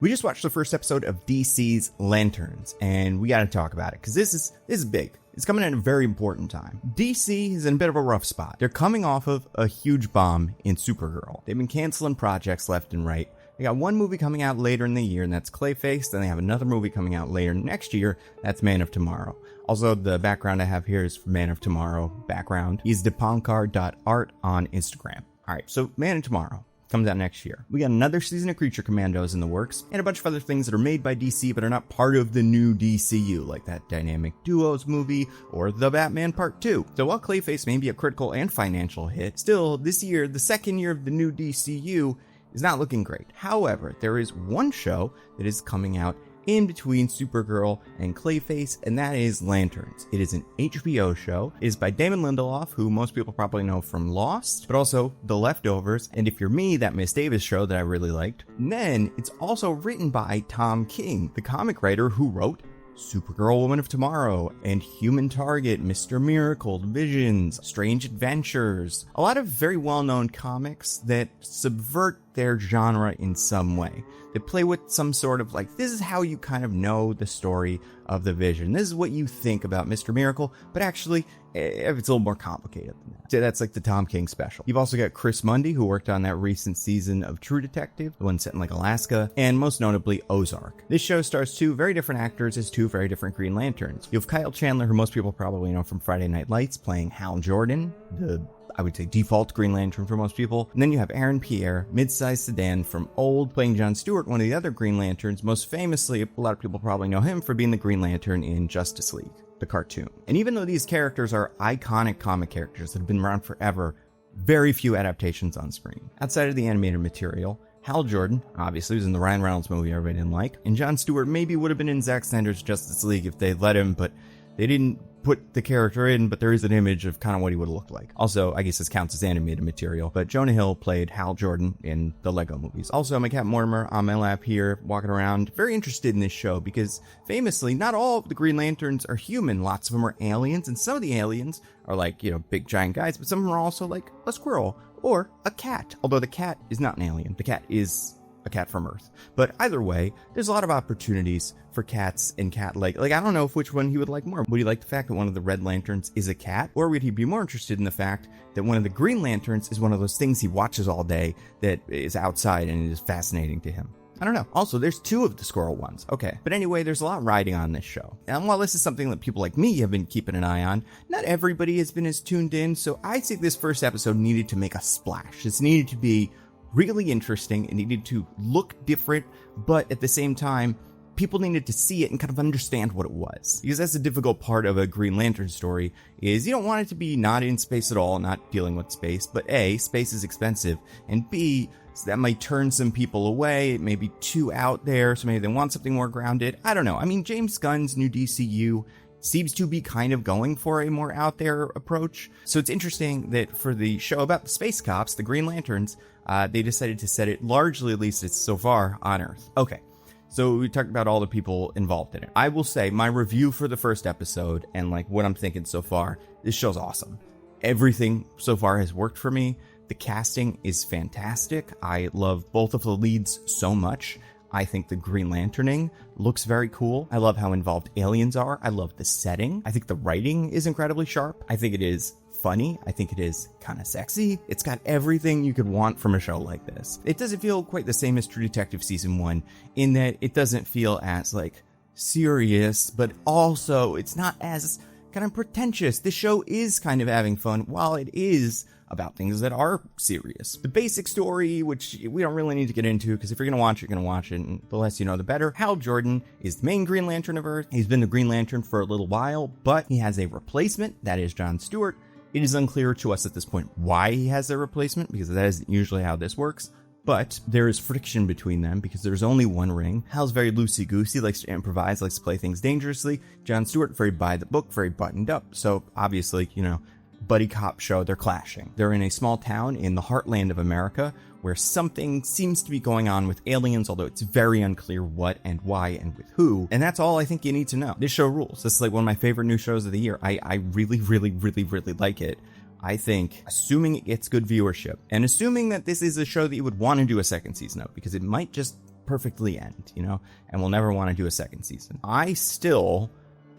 We just watched the first episode of DC's Lanterns, and we got to talk about it because this is big. It's coming at a very important time. DC is in a bit of a rough spot. They're coming off of a huge bomb in Supergirl. They've been canceling projects left and right. They got one movie coming out later in the year, and that's Clayface. Then they have another movie coming out later next year. That's Man of Tomorrow. Also, the background I have here is for Man of Tomorrow background. He's dipankar.art on Instagram. All right, so Man of Tomorrow comes out next year. We got another season of Creature Commandos in the works, and a bunch of other things that are made by DC but are not part of the new DCU, like that Dynamic Duos movie or The Batman Part 2. So while Clayface may be a critical and financial hit, still, this year, the second year of the new DCU, is not looking great. However, there is one show that is coming out in between Supergirl and Clayface, and that is Lanterns. It is an HBO show. It is by Damon Lindelof, who most people probably know from Lost, but also The Leftovers, and If You're Me, that Miss Davis show that I really liked. And then it's also written by Tom King, the comic writer who wrote Supergirl, Woman of Tomorrow, and Human Target, Mr. Miracle, Visions, Strange Adventures. A lot of very well-known comics that subvert their genre in some way. They play with some sort of like, this is how you kind of know the story of the Vision. This is what you think about Mr. Miracle, but actually, it's a little more complicated than that. So that's like the Tom King special. You've also got Chris Mundy, who worked on that recent season of True Detective, the one set in like Alaska, and most notably Ozark. This show stars two very different actors as two very different Green Lanterns. You have Kyle Chandler, who most people probably know from Friday Night Lights, playing Hal Jordan, I would say default Green Lantern for most people. And then you have Aaron Pierre, mid-sized sedan from Old, playing John Stewart, one of the other Green Lanterns. Most famously, a lot of people probably know him for being the Green Lantern in Justice League, the cartoon. And even though these characters are iconic comic characters that have been around forever, very few adaptations on screen. Outside of the animated material, Hal Jordan, obviously, was in the Ryan Reynolds movie everybody didn't like, and John Stewart maybe would have been in Zack Snyder's Justice League if they let him, but they didn't put the character in, but there is an image of kind of what he would have looked like. Also, I guess this counts as animated material, but Jonah Hill played Hal Jordan in the Lego movies. Also, my cat Mortimer on my lap here, walking around, very interested in this show because famously, not all of the Green Lanterns are human. Lots of them are aliens, and some of the aliens are like, big giant guys, but some of them are also like a squirrel or a cat, although the cat is not an alien. The cat is a cat from Earth. But either way, there's a lot of opportunities for cats and cat-like. Like, I don't know which one he would like more. Would he like the fact that one of the Red Lanterns is a cat? Or would he be more interested in the fact that one of the Green Lanterns is one of those things he watches all day that is outside and is fascinating to him? I don't know. Also, there's two of the squirrel ones. Okay. But anyway, there's a lot riding on this show. And while this is something that people like me have been keeping an eye on, not everybody has been as tuned in. So I think this first episode needed to make a splash. It's needed to be really interesting. It needed to look different, but at the same time, people needed to see it and kind of understand what it was. Because that's the difficult part of a Green Lantern story, is you don't want it to be not in space at all, not dealing with space, but A, space is expensive, and B, that might turn some people away. It may be too out there, so maybe they want something more grounded. I don't know. I mean, James Gunn's new DCU seems to be kind of going for a more out there approach. So it's interesting that for the show about the space cops, the Green Lanterns, they decided to set it largely, at least it's so far, on Earth. Okay, so we talked about all the people involved in it. I will say my review for the first episode and like what I'm thinking so far, this show's awesome. Everything so far has worked for me. The casting is fantastic. I love both of the leads so much. I think the Green Lanterning looks very cool. I love how involved aliens are. I love the setting. I think the writing is incredibly sharp. I think it is funny. I think it is kind of sexy. It's got everything you could want from a show like this. It doesn't feel quite the same as True Detective Season 1 in that it doesn't feel as like serious, but also it's not as kind of pretentious. The show is kind of having fun while it is about things that are serious. The basic story, which we don't really need to get into, because if you're going to watch it, you're going to watch it, and the less you know, the better. Hal Jordan is the main Green Lantern of Earth. He's been the Green Lantern for a little while, but he has a replacement, that is John Stewart. It is unclear to us at this point why he has a replacement, because that isn't usually how this works. But there is friction between them because there's only one ring. Hal's very loosey-goosey, likes to improvise, likes to play things dangerously. John Stewart, very by the book, very buttoned up. So obviously, buddy cop show, they're clashing. They're in a small town in the heartland of America where something seems to be going on with aliens, although it's very unclear what and why and with who. And that's all I think you need to know. This show rules. This is like one of my favorite new shows of the year. I really, really, really, really like it. I think, assuming it gets good viewership, and assuming that this is a show that you would want to do a second season of, because it might just perfectly end, and we'll never want to do a second season. I still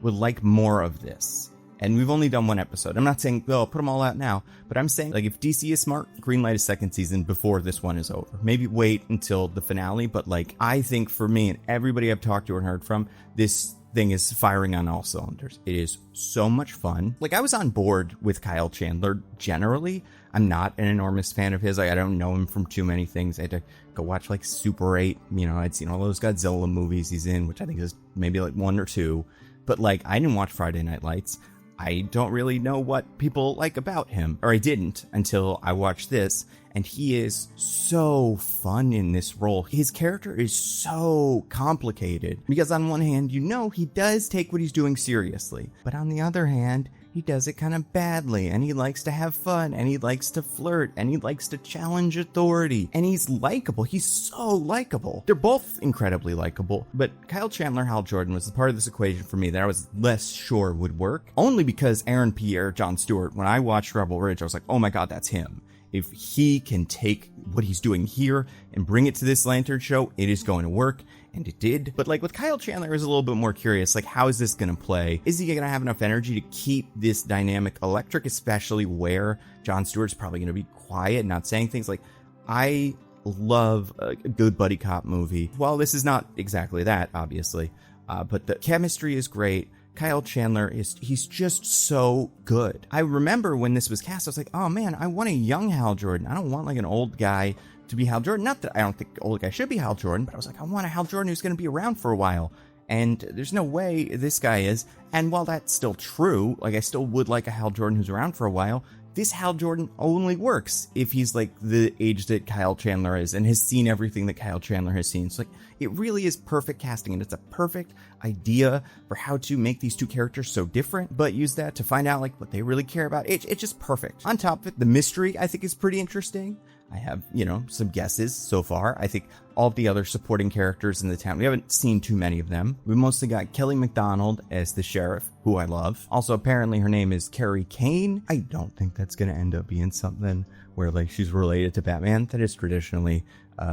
would like more of this. And we've only done one episode. I'm not saying, put them all out now, but I'm saying, like, if DC is smart, greenlight a second season before this one is over. Maybe wait until the finale, but, like, I think for me and everybody I've talked to and heard from, this thing is firing on all cylinders. It is so much fun. Like, I was on board with Kyle Chandler generally. I'm not an enormous fan of his. Like, I don't know him from too many things. I had to go watch, like, Super 8. I'd seen all those Godzilla movies he's in, which I think is maybe, like, 1 or 2. But, like, I didn't watch Friday Night Lights. I don't really know what people like about him, or I didn't until I watched this, and he is so fun in this role. His character is so complicated, because on one hand, he does take what he's doing seriously, but on the other hand, he does it kind of badly, and he likes to have fun, and he likes to flirt, and he likes to challenge authority, and he's likable. He's so likable. They're both incredibly likable, but Kyle Chandler, Hal Jordan was the part of this equation for me that I was less sure would work, only because Aaron Pierre, Jon Stewart, when I watched Rebel Ridge, I was like, oh my god, that's him. If he can take what he's doing here and bring it to this Lantern show, it is going to work. And it did. But like with Kyle Chandler, I was a little bit more curious, like, how is this going to play? Is he going to have enough energy to keep this dynamic electric, especially where Jon Stewart's probably going to be quiet, not saying things? Like, I love a good buddy cop movie. Well, this is not exactly that, obviously, but the chemistry is great. Kyle Chandler he's just so good. I remember when this was cast, I was like, oh man, I want a young Hal Jordan. I don't want like an old guy to be Hal Jordan. Not that I don't think the old guy should be Hal Jordan, but I was like, I want a Hal Jordan who's going to be around for a while. And there's no way this guy is. And while that's still true, like, I still would like a Hal Jordan who's around for a while. This Hal Jordan only works if he's like the age that Kyle Chandler is and has seen everything that Kyle Chandler has seen. So like, it really is perfect casting, and it's a perfect idea for how to make these two characters so different, but use that to find out like what they really care about. It's just perfect. On top of it, the mystery I think is pretty interesting. I have, some guesses so far. I think all of the other supporting characters in the town, we haven't seen too many of them. We mostly got Kelly MacDonald as the sheriff, who I love. Also, apparently her name is Carrie Kane. I don't think that's going to end up being something where like she's related to Batman. That is traditionally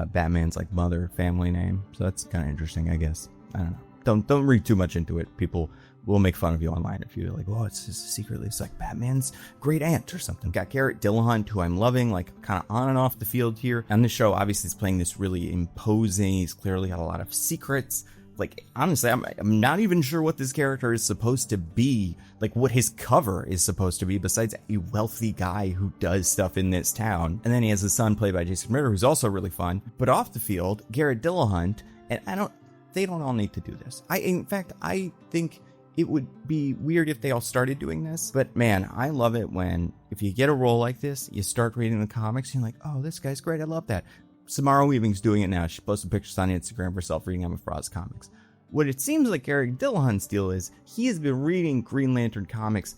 Batman's like mother family name. So that's kind of interesting, I guess. I don't know. Don't read too much into it. People will make fun of you online if you're like, oh, it's secretly, it's like Batman's great aunt or something. Got Garrett Dillahunt, who I'm loving, like kind of on and off the field here. On the show, obviously, he's playing this really imposing. He's clearly got a lot of secrets. Like, honestly, I'm not even sure what this character is supposed to be, like what his cover is supposed to be, besides a wealthy guy who does stuff in this town. And then he has a son played by Jason Ritter, who's also really fun. But off the field, Garrett Dillahunt, and they don't all need to do this. In fact, I think it would be weird if they all started doing this. But man, I love it when, if you get a role like this, you start reading the comics, and you're like, oh, this guy's great, I love that. Samara Weaving's doing it now. She posted pictures on Instagram of herself reading Emma Frost comics. What it seems like Eric Dillahunt's deal is, he has been reading Green Lantern comics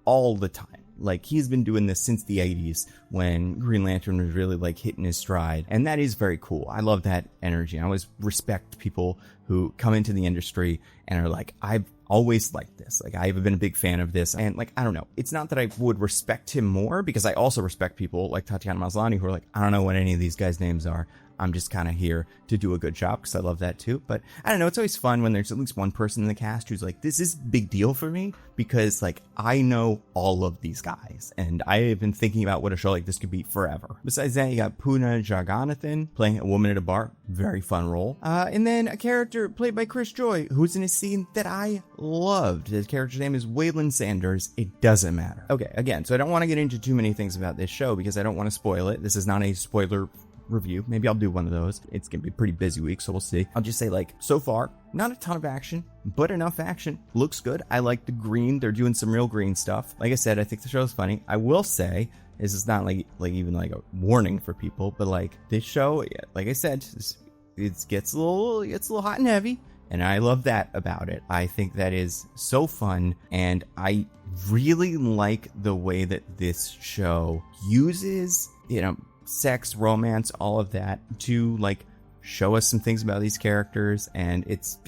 all the time. Like, he's been doing this since the 80s when Green Lantern was really like hitting his stride. And that is very cool. I love that energy. I always respect people who come into the industry and are like, I've always liked this. Like, I've been a big fan of this. And like, I don't know. It's not that I would respect him more, because I also respect people like Tatiana Maslany who are like, I don't know what any of these guys' names are. I'm just kind of here to do a good job, because I love that too. But I don't know, it's always fun when there's at least one person in the cast who's like, this is a big deal for me, because like, I know all of these guys and I have been thinking about what a show like this could be forever. Besides that, you got Poona Jaganathan playing a woman at a bar. Very fun role. And then a character played by Chris Joy, who's in a scene that I loved. His character's name is Waylon Sanders. It doesn't matter. Okay, again, so I don't want to get into too many things about this show because I don't want to spoil it. This is not a spoiler review. Maybe I'll do one of those. It's gonna be a pretty busy week, so we'll see. I'll just say, like, so far, not a ton of action, but enough action. Looks good. I like the green. They're doing some real green stuff. Like I said, I think the show's funny. I will say, this is not like even like a warning for people, but like, this show, like I said, it gets a little hot and heavy, and I love that about it. I think that is so fun, and I really like the way that this show uses, sex, romance, all of that to like show us some things about these characters, and it's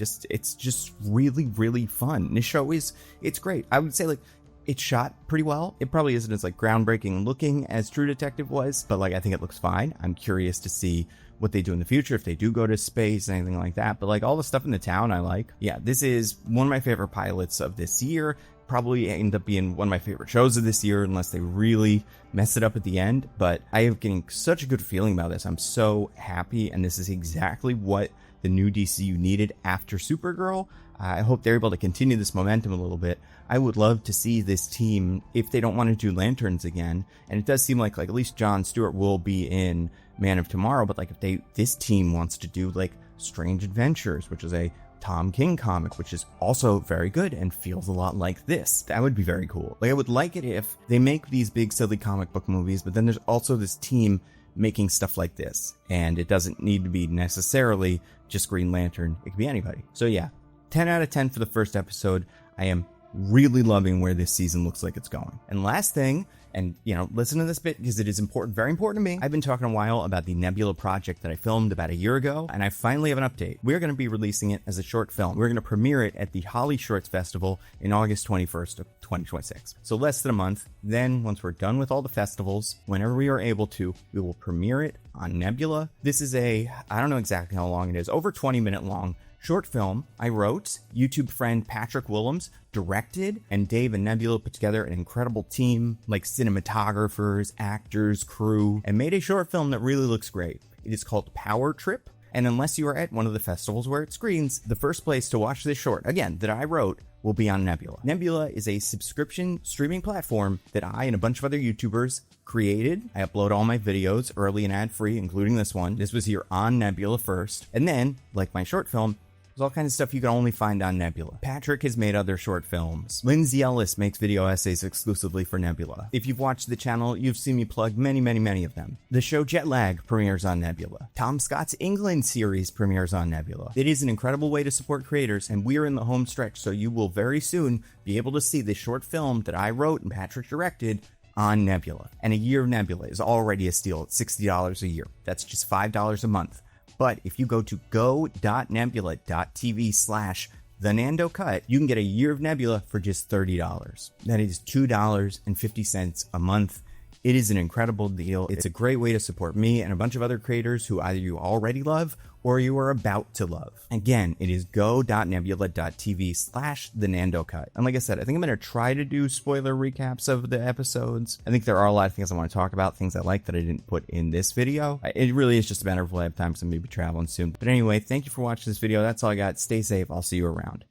just really, really fun. This show it's great. I would say like, it's shot pretty well. It probably isn't as like groundbreaking looking as True Detective was, but like, I think it looks fine. I'm curious to see what they do in the future, if they do go to space, anything like that. But like all the stuff in the town I like. Yeah, this is one of my favorite pilots of this year. Probably end up being one of my favorite shows of this year unless they really mess it up at the end. But I am getting such a good feeling about this. I'm so happy, and this is exactly what the new DCU needed after Supergirl. I hope they're able to continue this momentum a little bit. I would love to see this team, if they don't want to do Lanterns again, and it does seem like at least John Stewart will be in Man of Tomorrow, but like if this team wants to do like Strange Adventures, which is a Tom King comic, which is also very good and feels a lot like this, that would be very cool. Like I would like it if they make these big silly comic book movies, but then there's also this team making stuff like this, and it doesn't need to be necessarily just Green Lantern. It could be anybody. So yeah, 10 out of 10 for the first episode. I am really loving where this season looks like it's going. And last thing, and listen to this bit because it is important, very important to me. I've been talking a while about the Nebula project that I filmed about a year ago, and I finally have an update. We're going to be releasing it as a short film. We're going to premiere it at the Holly Shorts Festival in August 21st of 2026. So less than a month. Then once we're done with all the festivals, whenever we are able to, we will premiere it on Nebula. This is I don't know exactly how long it is, over 20-minute long short film I wrote. YouTube friend Patrick Willems directed, and Dave and Nebula put together an incredible team, like cinematographers, actors, crew, and made a short film that really looks great. It is called Power Trip, and unless you are at one of the festivals where it screens, the first place to watch this short, again, that I wrote, will be on Nebula. Nebula is a subscription streaming platform that I and a bunch of other YouTubers created. I upload all my videos early and ad-free, including this one. This was here on Nebula first. And then, like my short film, there's all kinds of stuff you can only find on Nebula. Patrick has made other short films. Lindsay Ellis makes video essays exclusively for Nebula. If you've watched the channel, you've seen me plug many of them. The show Jet Lag premieres on Nebula. Tom Scott's England series premieres on Nebula. It is an incredible way to support creators, and we are in the home stretch, so you will very soon be able to see the short film that I wrote and Patrick directed on Nebula. And a year of Nebula is already a steal at $60 a year. That's just $5 a month. But if you go to go.nebula.tv/TheNandoCut, you can get a year of Nebula for just $30. That is $2.50 a month. It is an incredible deal. It's a great way to support me and a bunch of other creators who either you already love or you are about to love. Again, it is go.nebula.tv/TheNandoCut. And like I said, I think I'm going to try to do spoiler recaps of the episodes. I think there are a lot of things I want to talk about, things I like that I didn't put in this video. It really is just a matter of when I have time, so I'm going to be traveling soon. But anyway, thank you for watching this video. That's all I got. Stay safe. I'll see you around.